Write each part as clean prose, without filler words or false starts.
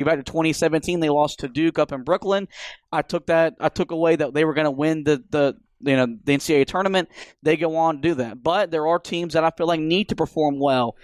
You back to 2017, they lost to Duke up in Brooklyn. I took away that they were going to win the NCAA tournament. They go on to do that. But there are teams that I feel like need to perform well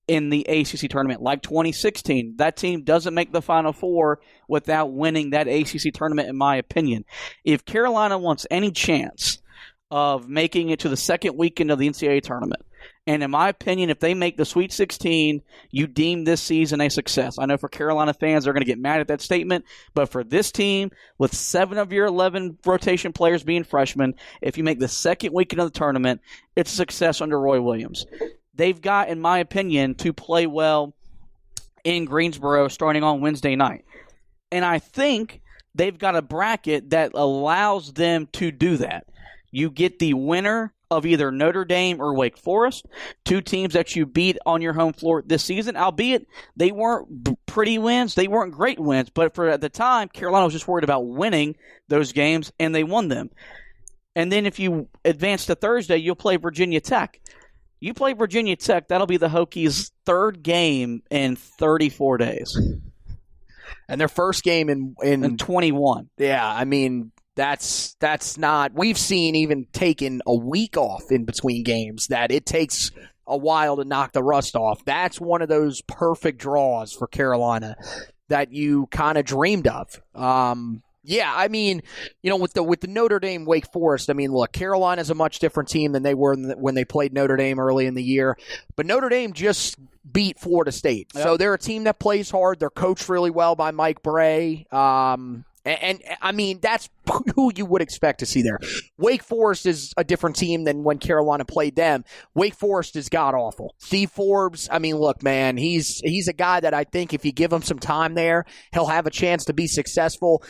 in the ACC tournament, like 2016. That team doesn't make the Final Four without winning that ACC tournament, in my opinion. If Carolina wants any chance of making it to the second weekend of the NCAA tournament, and in my opinion, if they make the Sweet 16, you deem this season a success. I know for Carolina fans, they're going to get mad at that statement, but for this team, with 7 of your 11 rotation players being freshmen, if you make the second weekend of the tournament, it's a success under Roy Williams. They've got, in my opinion, to play well in Greensboro starting on Wednesday night. And I think they've got a bracket that allows them to do that. You get the winner of either Notre Dame or Wake Forest, 2 teams that you beat on your home floor this season, albeit they weren't pretty wins, they weren't great wins, but at the time, Carolina was just worried about winning those games, and they won them. And then if you advance to Thursday, you'll play Virginia Tech. You play Virginia Tech, that'll be the Hokies' 3rd game in 34 days. And their first game in 21. Yeah, I mean, that's not – we've seen even taking a week off in between games that it takes a while to knock the rust off. That's one of those perfect draws for Carolina that you kind of dreamed of. Yeah, I mean, with the Notre Dame Wake Forest, I mean, look, Carolina's a much different team than they were when they played Notre Dame early in the year. But Notre Dame just beat Florida State. Yep. So they're a team that plays hard. They're coached really well by Mike Bray. And I mean, that's who you would expect to see there. Wake Forest is a different team than when Carolina played them. Wake Forest is god-awful. Steve Forbes, I mean, look, man, he's a guy that I think if you give him some time there, he'll have a chance to be successful.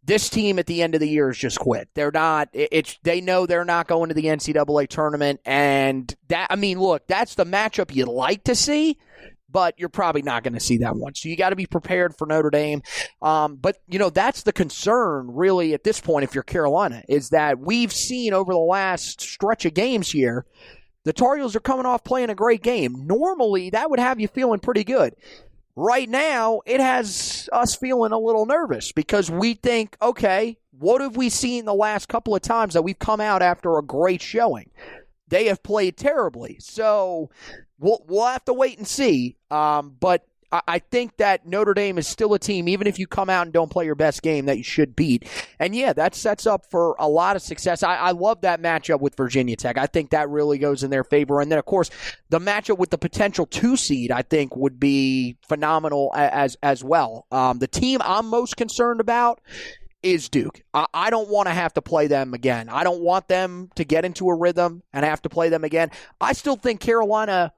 This team at the end of the year is just quit. They're not. They know they're not going to the NCAA tournament, and that. I mean, look, that's the matchup you'd like to see, but you're probably not going to see that one. So you got to be prepared for Notre Dame. But that's the concern, really, at this point. If you're Carolina, is that we've seen over the last stretch of games here, the Tar Heels are coming off playing a great game. Normally, that would have you feeling pretty good. Right now, it has us feeling a little nervous because we think, okay, what have we seen the last couple of times that we've come out after a great showing? They have played terribly. So we'll have to wait and see. But I think that Notre Dame is still a team, even if you come out and don't play your best game, that you should beat. And, yeah, that sets up for a lot of success. I love that matchup with Virginia Tech. I think that really goes in their favor. And then, of course, the matchup with the potential 2 seed, I think, would be phenomenal as well. The team I'm most concerned about is Duke. I don't want to have to play them again. I don't want them to get into a rhythm and have to play them again. I still think Carolina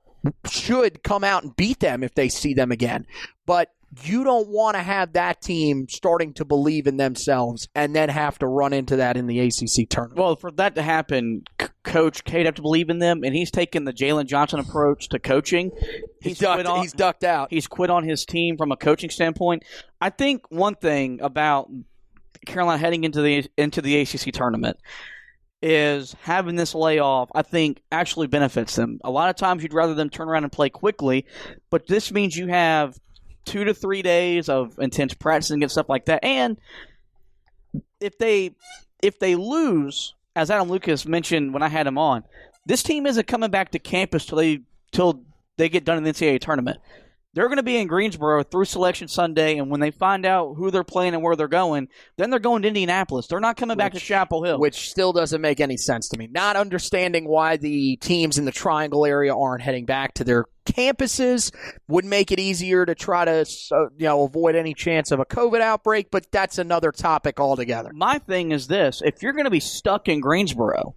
should come out and beat them if they see them again. But you don't want to have that team starting to believe in themselves and then have to run into that in the ACC tournament. Well, for that to happen, Coach K'd have to believe in them, and he's taken the Jalen Johnson approach to coaching. He's ducked out. He's quit on his team from a coaching standpoint. I think one thing about Carolina heading into the ACC tournament is having this layoff, I think, actually benefits them. A lot of times you'd rather them turn around and play quickly, but this means you have 2 to 3 days of intense practicing and stuff like that. And if they lose, as Adam Lucas mentioned when I had him on, this team isn't coming back to campus till they get done in the NCAA tournament. They're going to be in Greensboro through Selection Sunday, and when they find out who they're playing and where they're going, then they're going to Indianapolis. They're not coming back to Chapel Hill. Which still doesn't make any sense to me. Not understanding why the teams in the Triangle area aren't heading back to their campuses would make it easier to try to avoid any chance of a COVID outbreak, but that's another topic altogether. My thing is this. If you're going to be stuck in Greensboro,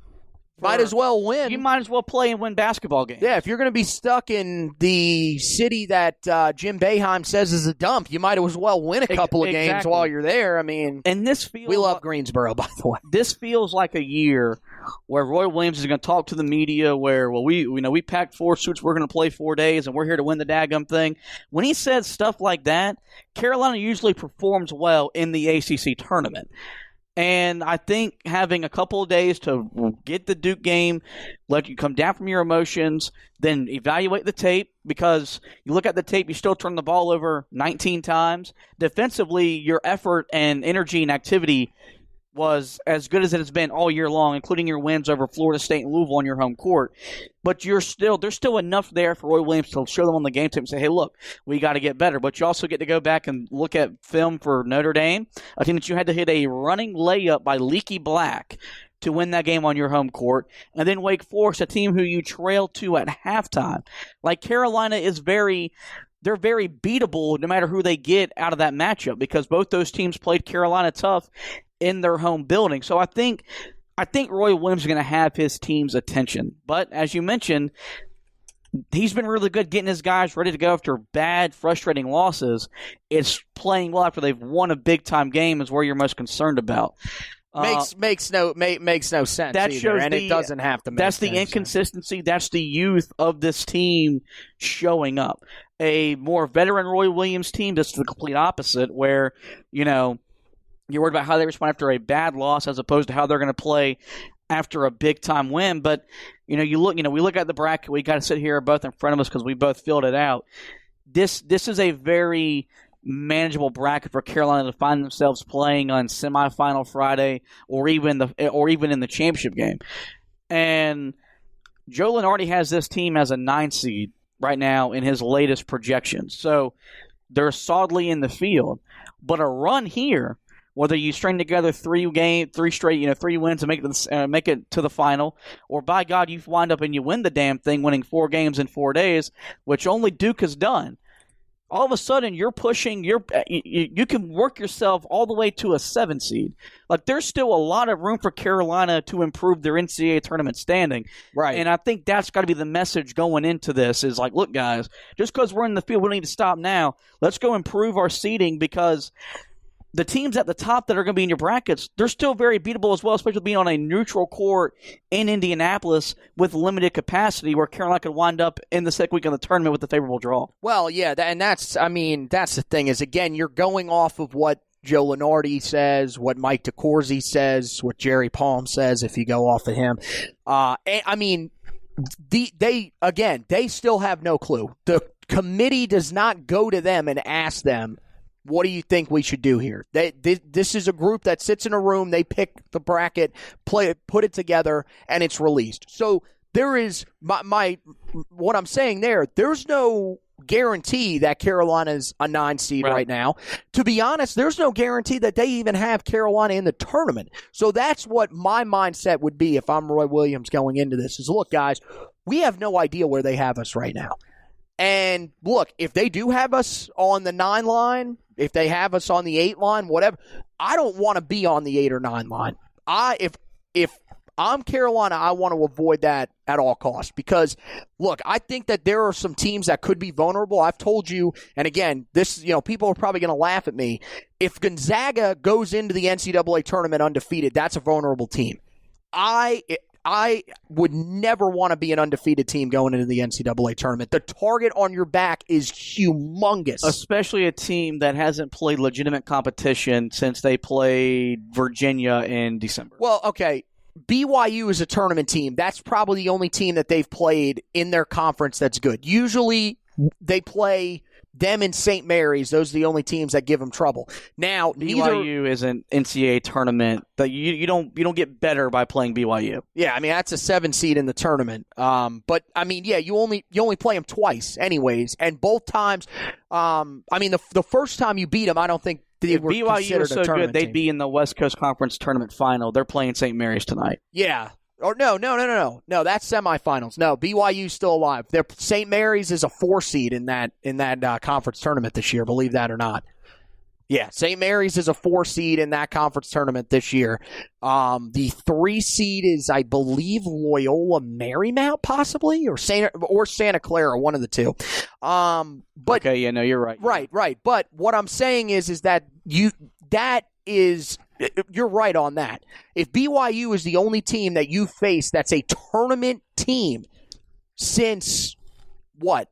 might as well win. You might as well play and win basketball games. Yeah, if you're going to be stuck in the city that Jim Boeheim says is a dump, you might as well win a couple of games while you're there. I mean, and we love Greensboro, by the way. This feels like a year where Roy Williams is going to talk to the media where, we packed 4 suits, we're going to play 4 days, and we're here to win the daggum thing. When he says stuff like that, Carolina usually performs well in the ACC tournament. And I think having a couple of days to get the Duke game, let you come down from your emotions, then evaluate the tape, because you look at the tape, you still turn the ball over 19 times. Defensively, your effort and energy and activity was as good as it has been all year long, including your wins over Florida State and Louisville on your home court. But there's still enough there for Roy Williams to show them on the game tape and say, hey, look, we got to get better. But you also get to go back and look at film for Notre Dame, a team that you had to hit a running layup by Leaky Black to win that game on your home court. And then Wake Forest, a team who you trailed to at halftime. Like, Carolina is they're very beatable no matter who they get out of that matchup, because both those teams played Carolina tough in their home building. So I think Roy Williams is going to have his team's attention. But as you mentioned, he's been really good getting his guys ready to go after bad, frustrating losses. It's playing well after they've won a big-time game is where you're most concerned about. Makes no sense that either, shows and it doesn't have to make That's the sense. inconsistency. That's the youth of this team showing up. A more veteran Roy Williams team, that's the complete opposite, where, you're worried about how they respond after a bad loss as opposed to how they're going to play after a big-time win. But, we look at the bracket. We got to sit here both in front of us because we both filled it out. This is a very manageable bracket for Carolina to find themselves playing on semifinal Friday or even in the championship game. And Joe Lunardi has this team as a 9 seed right now in his latest projections. So they're solidly in the field. But a run here, whether you string together 3 straight, 3 wins and make it to the final, or by God, you wind up and you win the damn thing, winning 4 games in 4 days, which only Duke has done. All of a sudden, you're pushing. You can work yourself all the way to a 7 seed. Like, there's still a lot of room for Carolina to improve their NCAA tournament standing. Right. And I think that's got to be the message going into this. Is like, look, guys, just because we're in the field, we don't need to stop now. Let's go improve our seeding, because the teams at the top that are going to be in your brackets, they're still very beatable as well, especially being on a neutral court in Indianapolis with limited capacity, where Carolina could wind up in the second week of the tournament with a favorable draw. Well, yeah, that's the thing is, again, you're going off of what Joe Lunardi says, what Mike DeCourcy says, what Jerry Palm says, if you go off of him. They still have no clue. The committee does not go to them and ask them, what do you think we should do here? This is a group that sits in a room, they pick the bracket, put it together, and it's released. So there is what I'm saying there's no guarantee that Carolina's a 9 seed right now. To be honest, there's no guarantee that they even have Carolina in the tournament. So that's what my mindset would be if I'm Roy Williams going into this, is, look, guys, we have no idea where they have us right now. And look, if they do have us on the 9 line, if they have us on the 8 line, whatever, I don't want to be on the 8 or 9 line. If I'm Carolina, I want to avoid that at all costs, because, look, I think that there are some teams that could be vulnerable. I've told you, and again, this, people are probably going to laugh at me. If Gonzaga goes into the NCAA tournament undefeated, that's a vulnerable team. I would never want to be an undefeated team going into the NCAA tournament. The target on your back is humongous. Especially a team that hasn't played legitimate competition since they played Virginia in December. Well, okay, BYU is a tournament team. That's probably the only team that they've played in their conference that's good. Usually they play them in St. Mary's. Those are the only teams that give them trouble. Now, BYU is an NCAA tournament that you don't get better by playing BYU. Yeah, that's a 7 seed in the tournament. But you only play them twice, anyways, and both times. The first time you beat them, I don't think they were BYU considered is so a tournament good. They'd team. be in the West Coast Conference tournament final. They're playing St. Mary's tonight. Yeah. Or no, that's semifinals. No, BYU's still alive. St. Mary's is a 4 seed in that conference tournament this year, believe that or not. Yeah, St. Mary's is a 4 seed in that conference tournament this year. The 3 seed is, I believe, Loyola Marymount, possibly, or Santa Clara, one of the two. Okay, yeah, no, you're right. Right. But what I'm saying is that you're right on that. If BYU is the only team that you face that's a tournament team since what?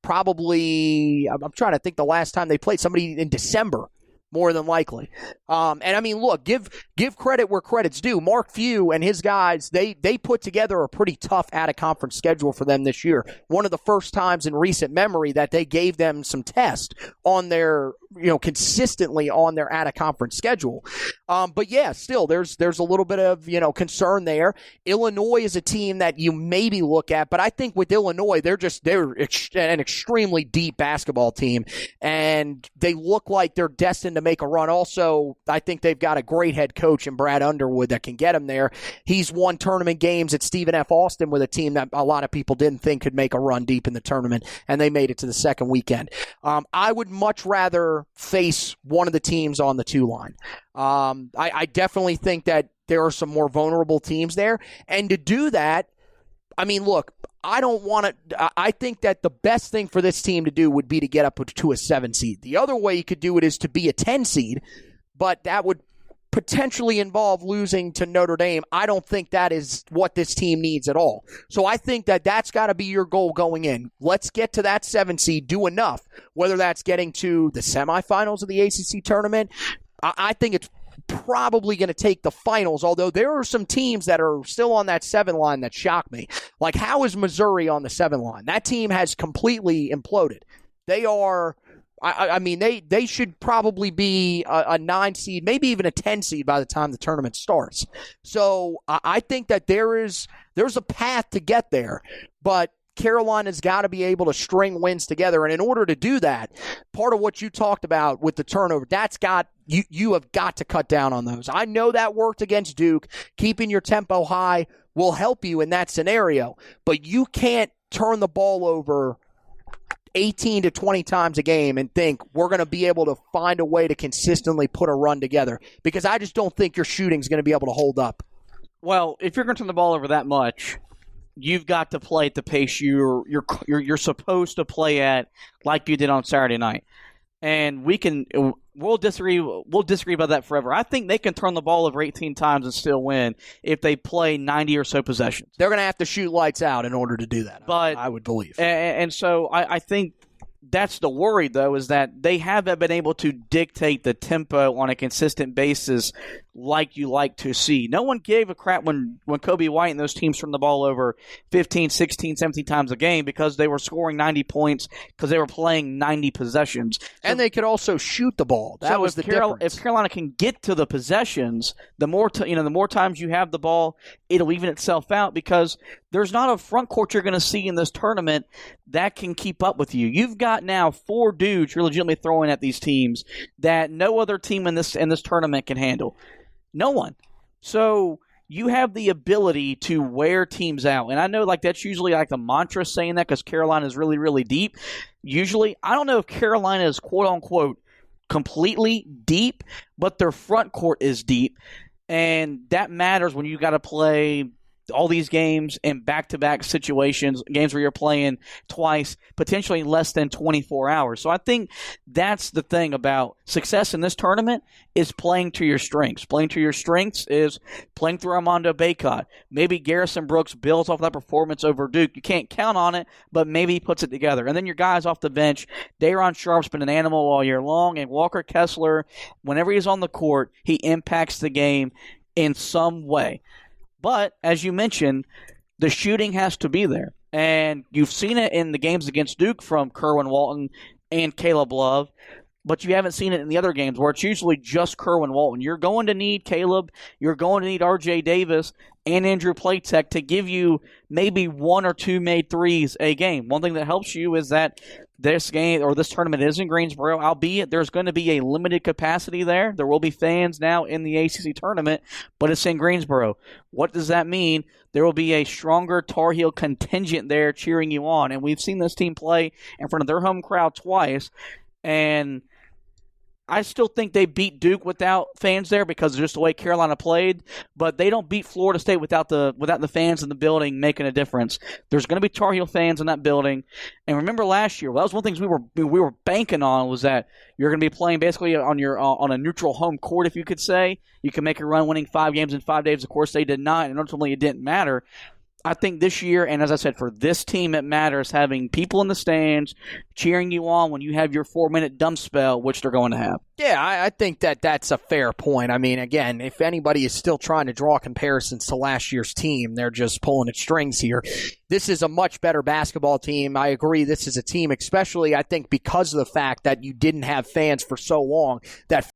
Probably, I'm trying to think the last time they played somebody in December. more than likely. And I mean, look, give credit where credit's due. Mark Few and his guys, they put together a pretty tough out-of-conference schedule for them this year. One of the first times in recent memory that they gave them some test on their, consistently on their out-of-conference schedule. But yeah, still, there's a little bit of, concern there. Illinois is a team that you maybe look at, but I think with Illinois, they're an extremely deep basketball team, and they look like they're destined to make a run. Also, I think they've got a great head coach in Brad Underwood that can get them there. He's won tournament games at Stephen F. Austin with a team that a lot of people didn't think could make a run deep in the tournament, and they made it to the second weekend. I would much rather face one of the teams on the 2 line. I definitely think that there are some more vulnerable teams there, and to do that, I mean, look, I think that the best thing for this team to do would be to get up to a 7 seed. The other way you could do it is to be a 10 seed, but that would potentially involve losing to Notre Dame. I don't think that is what this team needs at all. So I think that that's got to be your goal going in. Let's get to that 7 seed, do enough, whether that's getting to the semifinals of the ACC tournament. I think it's probably going to take the finals, although there are some teams that are still on that 7 line that shock me. Like, how is Missouri on the 7 line? That team has completely imploded. They are, they should probably be a 9 seed, maybe even a 10 seed by the time the tournament starts. So I think that there's a path to get there, but Carolina's got to be able to string wins together. And in order to do that, part of what you talked about with the turnover, you have got to cut down on those. I know that worked against Duke. Keeping your tempo high will help you in that scenario, but you can't turn the ball over 18 to 20 times a game and think we're going to be able to find a way to consistently put a run together, because I just don't think your shooting is going to be able to hold up. Well, if you're going to turn the ball over that much, you've got to play at the pace you're supposed to play at, like you did on Saturday night. And we'll disagree about that forever. I think they can turn the ball over 18 times and still win if they play 90 or so possessions. They're going to have to shoot lights out in order to do that, but I would believe. And so I think that's the worry, though, is that they haven't been able to dictate the tempo on a consistent basis like you like to see. No one gave a crap when Kobe White and those teams turned the ball over 15, 16, 17 times a game, because they were scoring 90 points because they were playing 90 possessions. And they could also shoot the ball. That was the difference. If Carolina can get to the possessions, the more times you have the ball, it'll even itself out, because there's not a front court you're going to see in this tournament that can keep up with you. You've got now 4 dudes you're legitimately throwing at these teams that no other team in this tournament can handle. No one. So you have the ability to wear teams out. And I know that's usually the mantra saying that because Carolina is really, really deep. Usually, I don't know if Carolina is quote-unquote completely deep, but their front court is deep. And that matters when you got to play all these games in back-to-back situations, games where you're playing twice, potentially in less than 24 hours. So I think that's the thing about success in this tournament, is playing to your strengths. Playing to your strengths is playing through Armando Bacot. Maybe Garrison Brooks builds off that performance over Duke. You can't count on it, but maybe he puts it together. And then your guys off the bench, Day'Ron Sharp's been an animal all year long, and Walker Kessler, whenever he's on the court, he impacts the game in some way. But, as you mentioned, the shooting has to be there. And you've seen it in the games against Duke from Kerwin Walton and Caleb Love, but you haven't seen it in the other games where it's usually just Kerwin Walton. You're going to need Caleb, you're going to need R.J. Davis and Andrew Platek to give you maybe 1 or 2 made threes a game. One thing that helps you is that this game or this tournament is in Greensboro, albeit there's going to be a limited capacity there. There will be fans now in the ACC tournament, but it's in Greensboro. What does that mean? There will be a stronger Tar Heel contingent there cheering you on, and we've seen this team play in front of their home crowd twice, and I still think they beat Duke without fans there because of just the way Carolina played, but they don't beat Florida State without the fans in the building making a difference. There's going to be Tar Heel fans in that building. And remember last year, that was one of the things we were banking on, was that you're going to be playing basically on a neutral home court, if you could say. You can make a run winning 5 games in 5 days. Of course, they did not, and ultimately it didn't matter. I think this year, and as I said, for this team, it matters having people in the stands cheering you on when you have your 4-minute dump spell, which they're going to have. Yeah, I think that's a fair point. I mean, again, if anybody is still trying to draw comparisons to last year's team, they're just pulling at strings here. This is a much better basketball team. I agree. This is a team, especially, I think, because of the fact that you didn't have fans for so long, that